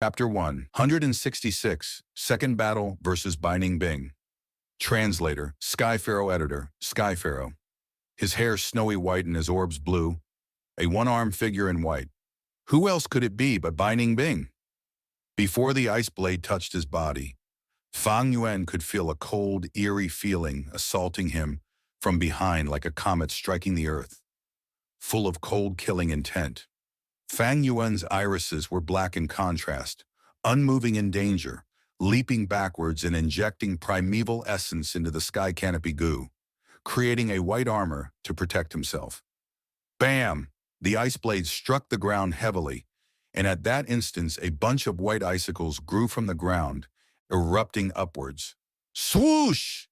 Chapter 166, Second Battle versus Ning Bing. Translator, Sky Pharaoh Editor, Sky Pharaoh. His hair snowy white and his orbs blue, a one-armed figure in white. Who else could it be but Ning Bing? Before the ice blade touched his body, Fang Yuan could feel a cold, eerie feeling assaulting him from behind like a comet striking the earth, full of cold, killing intent. Fang Yuan's irises were black in contrast, unmoving in danger, leaping backwards and injecting primeval essence into the sky canopy goo, creating a white armor to protect himself. Bam! The ice blade struck the ground heavily, and at that instant a bunch of white icicles grew from the ground, erupting upwards. Swoosh!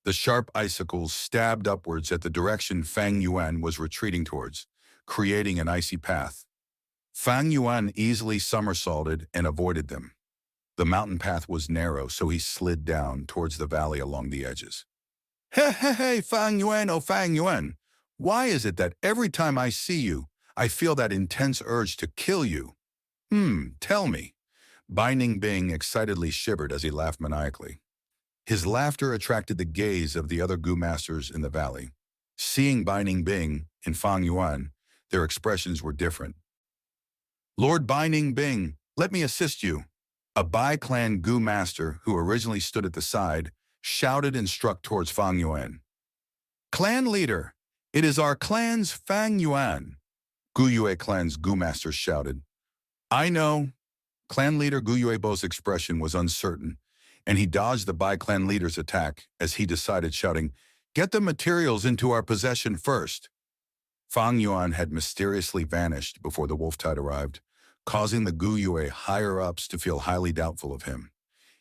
The sharp icicles stabbed upwards at the direction Fang Yuan was retreating towards, creating an icy path. Fang Yuan easily somersaulted and avoided them. The mountain path was narrow, so he slid down towards the valley along the edges. Hey, Fang Yuan, oh Fang Yuan, why is it that every time I see you, I feel that intense urge to kill you? Tell me. Ning Bing excitedly shivered as he laughed maniacally. His laughter attracted the gaze of the other goo masters in the valley. Seeing Ning Bing and Fang Yuan, their expressions were different. Lord Ning Bing, let me assist you. A Bai clan goo master who originally stood at the side shouted and struck towards Fang Yuan. Clan leader, it is our clan's Fang Yuan. Gu Yue clan's goo master shouted. I know. Clan leader Gu Yuebo's expression was uncertain, and he dodged the Bai clan leader's attack as he decided, shouting, Get the materials into our possession first. Fang Yuan had mysteriously vanished before the wolf tide arrived, causing the Gu Yue higher-ups to feel highly doubtful of him.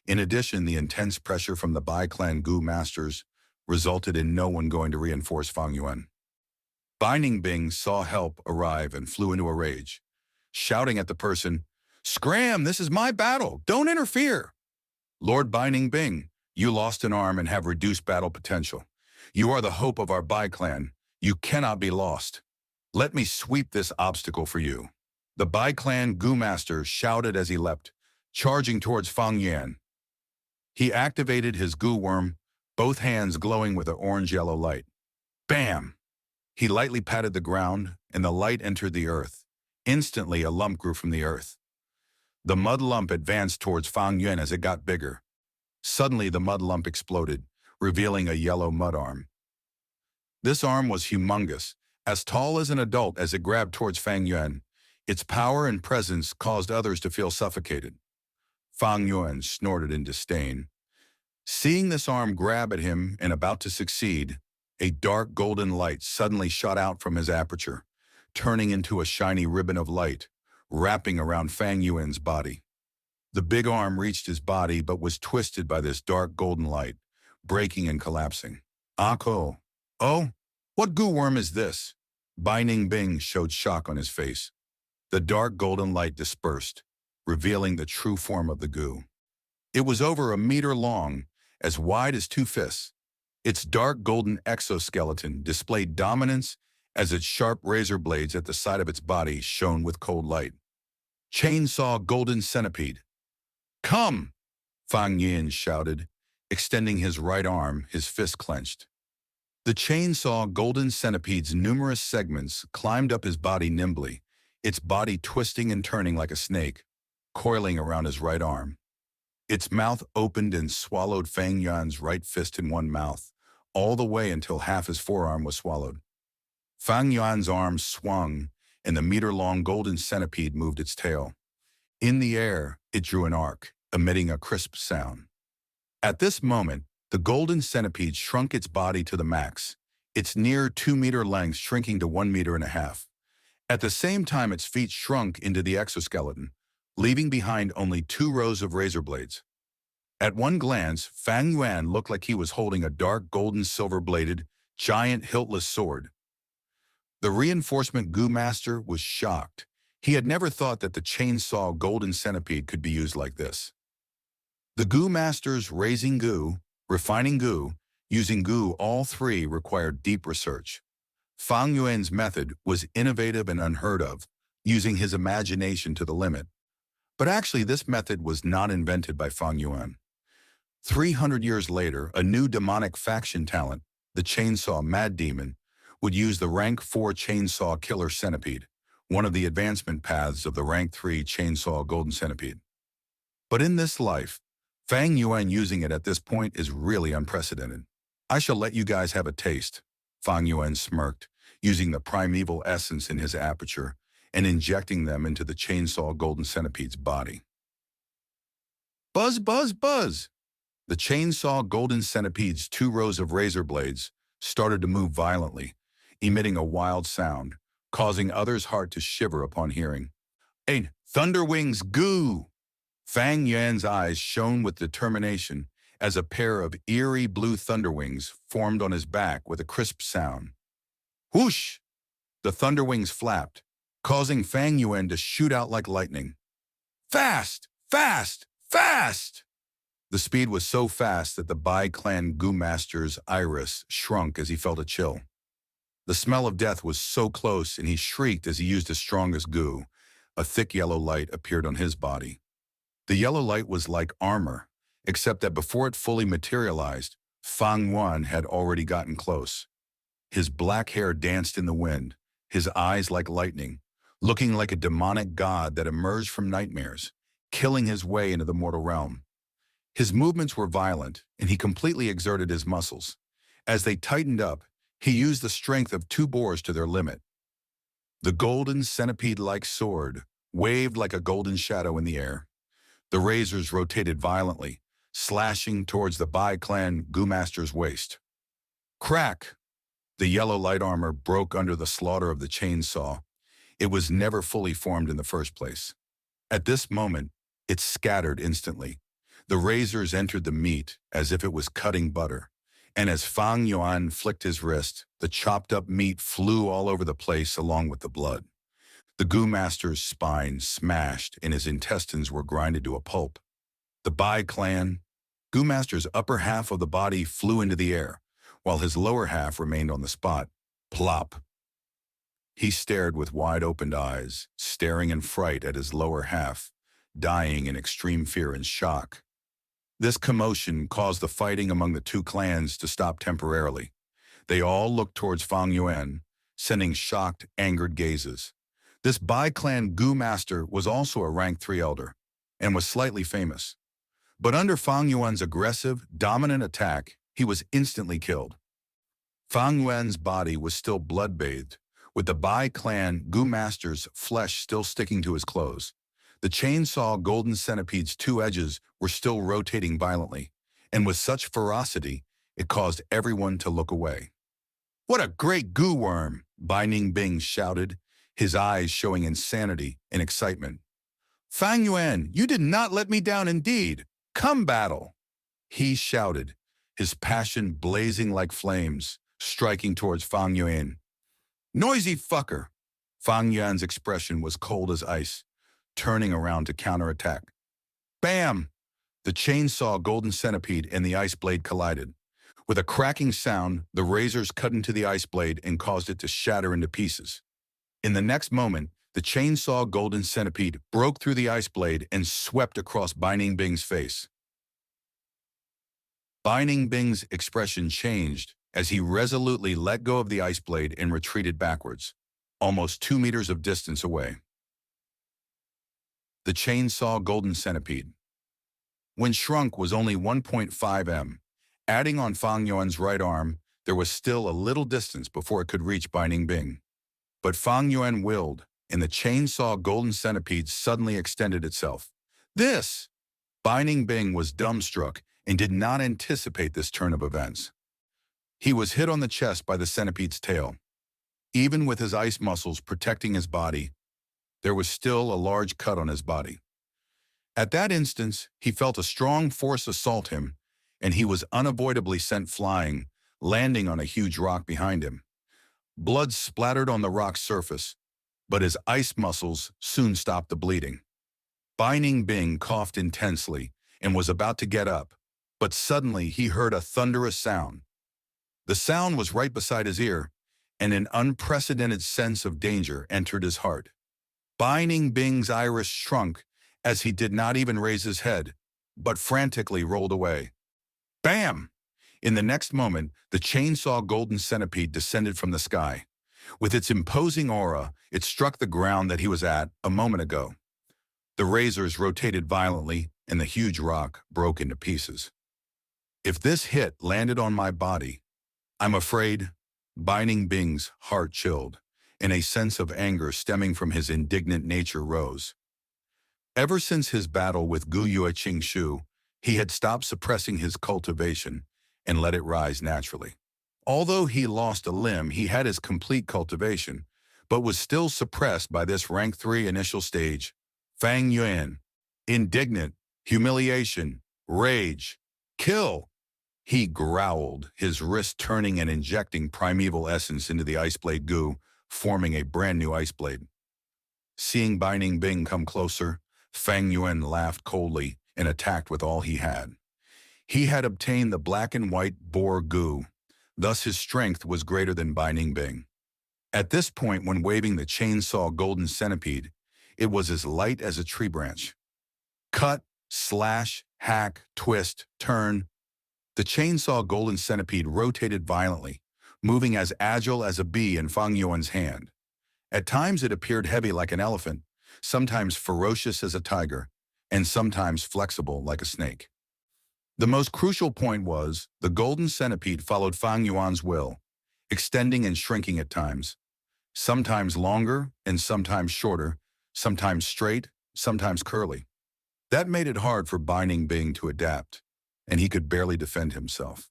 In addition, the intense pressure from the Bai clan Gu masters resulted in no one going to reinforce Fang Yuan. Ning Bing saw help arrive and flew into a rage, shouting at the person, Scram, this is my battle, don't interfere! Lord Ning Bing, you lost an arm and have reduced battle potential. You are the hope of our Bai clan. You cannot be lost. Let me sweep this obstacle for you. The Bai clan Goo Master shouted as he leapt, charging towards Fang Yuan. He activated his Goo Worm, both hands glowing with an orange-yellow light. Bam! He lightly patted the ground, and the light entered the earth. Instantly, a lump grew from the earth. The mud lump advanced towards Fang Yuan as it got bigger. Suddenly, the mud lump exploded, revealing a yellow mud arm. This arm was humongous, as tall as an adult as it grabbed towards Fang Yuan. Its power and presence caused others to feel suffocated. Fang Yuan snorted in disdain. Seeing this arm grab at him and about to succeed, a dark golden light suddenly shot out from his aperture, turning into a shiny ribbon of light, wrapping around Fang Yuan's body. The big arm reached his body but was twisted by this dark golden light, breaking and collapsing. Oh, what goo worm is this? Ning Bing showed shock on his face. The dark golden light dispersed, revealing the true form of the goo. It was over a meter long, as wide as 2 fists. Its dark golden exoskeleton displayed dominance as its sharp razor blades at the side of its body shone with cold light. Chainsaw Golden Centipede. Come! Fang Yuan shouted, extending his right arm, his fist clenched. The chainsaw Golden Centipede's numerous segments climbed up his body nimbly, its body twisting and turning like a snake, coiling around his right arm. Its mouth opened and swallowed Fang Yuan's right fist in one mouth, all the way until half his forearm was swallowed. Fang Yuan's arm swung, and the meter-long Golden Centipede moved its tail. In the air, it drew an arc, emitting a crisp sound. At this moment, the Golden Centipede shrunk its body to the max, its near 2-meter length shrinking to 1.5 meters. At the same time, its feet shrunk into the exoskeleton, leaving behind only 2 rows of razor blades. At one glance, Fang Yuan looked like he was holding a dark golden silver-bladed, giant hiltless sword. The reinforcement Goo Master was shocked. He had never thought that the chainsaw Golden Centipede could be used like this. The Goo Masters raising goo, refining goo, using goo, all three required deep research. Fang Yuan's method was innovative and unheard of, using his imagination to the limit. But actually, this method was not invented by Fang Yuan. 300 years later, a new demonic faction talent, the Chainsaw Mad Demon, would use the Rank 4 Chainsaw Killer Centipede, one of the advancement paths of the Rank 3 Chainsaw Golden Centipede. But in this life, Fang Yuan using it at this point is really unprecedented. I shall let you guys have a taste. Fang Yuan smirked, using the primeval essence in his aperture and injecting them into the Chainsaw Golden Centipede's body. Buzz, buzz, buzz! The Chainsaw Golden Centipede's 2 rows of razor blades started to move violently, emitting a wild sound, causing others' heart to shiver upon hearing. "Hey, Thunderwings goo!" Fang Yuan's eyes shone with determination as a pair of eerie blue thunderwings formed on his back with a crisp sound. Whoosh! The thunderwings flapped, causing Fang Yuan to shoot out like lightning. Fast! Fast! Fast! The speed was so fast that the Bai Clan Goo Master's iris shrunk as he felt a chill. The smell of death was so close, and he shrieked as he used his strongest goo. A thick yellow light appeared on his body. The yellow light was like armor, except that before it fully materialized, Fang Yuan had already gotten close. His black hair danced in the wind, his eyes like lightning, looking like a demonic god that emerged from nightmares, killing his way into the mortal realm. His movements were violent, and he completely exerted his muscles. As they tightened up, he used the strength of 2 boars to their limit. The golden centipede-like sword waved like a golden shadow in the air. The razors rotated violently, slashing towards the Bai Clan Goo Master's waist. Crack! The yellow light armor broke under the slaughter of the chainsaw. It was never fully formed in the first place. At this moment, it scattered instantly. The razors entered the meat as if it was cutting butter, and as Fang Yuan flicked his wrist, the chopped-up meat flew all over the place along with the blood. The Goo Master's spine smashed and his intestines were grinded to a pulp. The Bai Clan Goo Master's upper half of the body flew into the air, while his lower half remained on the spot. Plop! He stared with wide-opened eyes, staring in fright at his lower half, dying in extreme fear and shock. This commotion caused the fighting among the 2 clans to stop temporarily. They all looked towards Fang Yuan, sending shocked, angered gazes. This Bai Clan Goo Master was also a Rank 3 elder, and was slightly famous. But under Fang Yuan's aggressive, dominant attack, he was instantly killed. Fang Yuan's body was still blood-bathed, with the Bai Clan Goo Master's flesh still sticking to his clothes. The Chainsaw Golden Centipede's 2 edges were still rotating violently, and with such ferocity, it caused everyone to look away. "What a great goo worm!" Ning Bing shouted, his eyes showing insanity and excitement. "Fang Yuan, you did not let me down indeed! Come battle!" He shouted, his passion blazing like flames, striking towards Fang Yuan. "Noisy fucker!" Fang Yuan's expression was cold as ice, turning around to counterattack. Bam! The Chainsaw Golden Centipede and the ice blade collided. With a cracking sound, the razors cut into the ice blade and caused it to shatter into pieces. In the next moment, the Chainsaw Golden Centipede broke through the ice blade and swept across Ning Bing's face. Ning Bing's expression changed as he resolutely let go of the ice blade and retreated backwards, almost 2 meters of distance away. The Chainsaw Golden Centipede. When shrunk was only 1.5 m. Adding on Fang Yuan's right arm, there was still a little distance before it could reach Ning Bing. But Fang Yuan willed, and the Chainsaw Golden Centipede suddenly extended itself. This! Ning Bing was dumbstruck and did not anticipate this turn of events. He was hit on the chest by the centipede's tail. Even with his ice muscles protecting his body, there was still a large cut on his body. At that instant, he felt a strong force assault him, and he was unavoidably sent flying, landing on a huge rock behind him. Blood splattered on the rock's surface, but his ice muscles soon stopped the bleeding. Ning Bing coughed intensely and was about to get up, but suddenly he heard a thunderous sound. The sound was right beside his ear, and an unprecedented sense of danger entered his heart. Ning Bing's iris shrunk as he did not even raise his head, but frantically rolled away. Bam! In the next moment, the chainsaw golden centipede descended from the sky. With its imposing aura, it struck the ground that he was at a moment ago. The razors rotated violently, and the huge rock broke into pieces. If this hit landed on my body, I'm afraid, Binding Bing's heart chilled, and a sense of anger stemming from his indignant nature rose. Ever since his battle with Gu Yue Shu, he had stopped suppressing his cultivation and let it rise naturally. Although he lost a limb, he had his complete cultivation, but was still suppressed by this rank 3 initial stage. Fang Yuan. Indignant, humiliation, rage, kill. He growled, his wrist turning and injecting primeval essence into the ice blade Gu, forming a brand new ice blade. Seeing Binding Bing come closer, Fang Yuan laughed coldly and attacked with all he had. He had obtained the black and white boar Gu, thus his strength was greater than Binding Bing. At this point, when waving the chainsaw golden centipede, it was as light as a tree branch. Cut, slash, hack, twist, turn. The chainsaw golden centipede rotated violently, moving as agile as a bee in Fang Yuan's hand. At times it appeared heavy like an elephant, sometimes ferocious as a tiger, and sometimes flexible like a snake. The most crucial point was, the golden centipede followed Fang Yuan's will, extending and shrinking at times, sometimes longer and sometimes shorter, sometimes straight, sometimes curly. That made it hard for Binding Bing to adapt, and he could barely defend himself.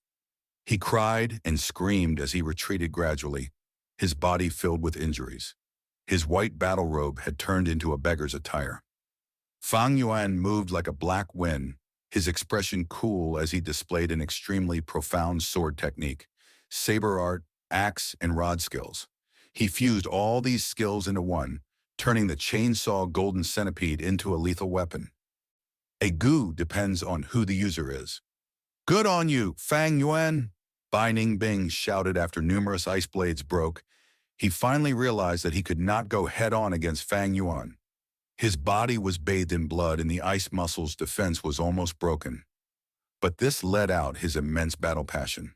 He cried and screamed as he retreated gradually, his body filled with injuries. His white battle robe had turned into a beggar's attire. Fang Yuan moved like a black wind, his expression cool as he displayed an extremely profound sword technique, saber art, axe, and rod skills. He fused all these skills into one, turning the chainsaw golden centipede into a lethal weapon. A Gu depends on who the user is. Good on you, Fang Yuan! Binding Bing shouted after numerous ice blades broke. He finally realized that he could not go head-on against Fang Yuan. His body was bathed in blood and the ice muscle's defense was almost broken. But this let out his immense battle passion.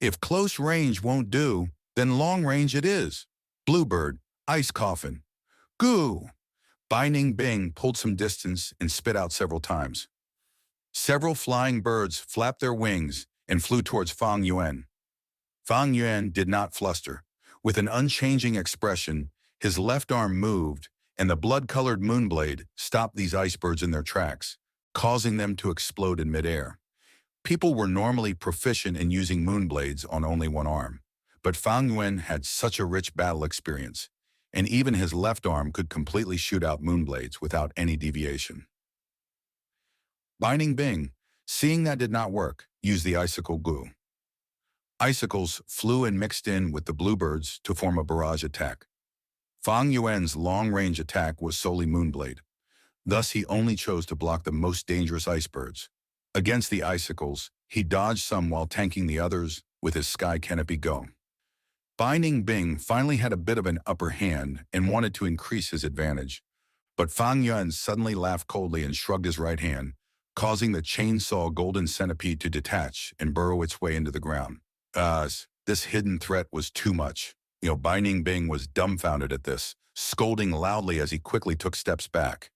If close range won't do, then long range it is. Bluebird, ice coffin. Goo! Binding Bing pulled some distance and spit out several times. Several flying birds flapped their wings and flew towards Fang Yuan. Fang Yuan did not fluster. With an unchanging expression, his left arm moved, and the blood-colored moonblade stopped these ice birds in their tracks, causing them to explode in midair. People were normally proficient in using moonblades on only one arm, but Fang Yuan had such a rich battle experience, and even his left arm could completely shoot out moonblades without any deviation. Binding Bing, seeing that did not work, used the icicle Gu. Icicles flew and mixed in with the bluebirds to form a barrage attack. Fang Yuan's long-range attack was solely moonblade. Thus, he only chose to block the most dangerous ice birds. Against the icicles, he dodged some while tanking the others with his sky canopy Go. Binding Bing finally had a bit of an upper hand and wanted to increase his advantage, but Fang Yuan suddenly laughed coldly and shrugged his right hand, causing the chainsaw golden centipede to detach and burrow its way into the ground. This hidden threat was too much. Binding Bing was dumbfounded at this, scolding loudly as he quickly took steps back.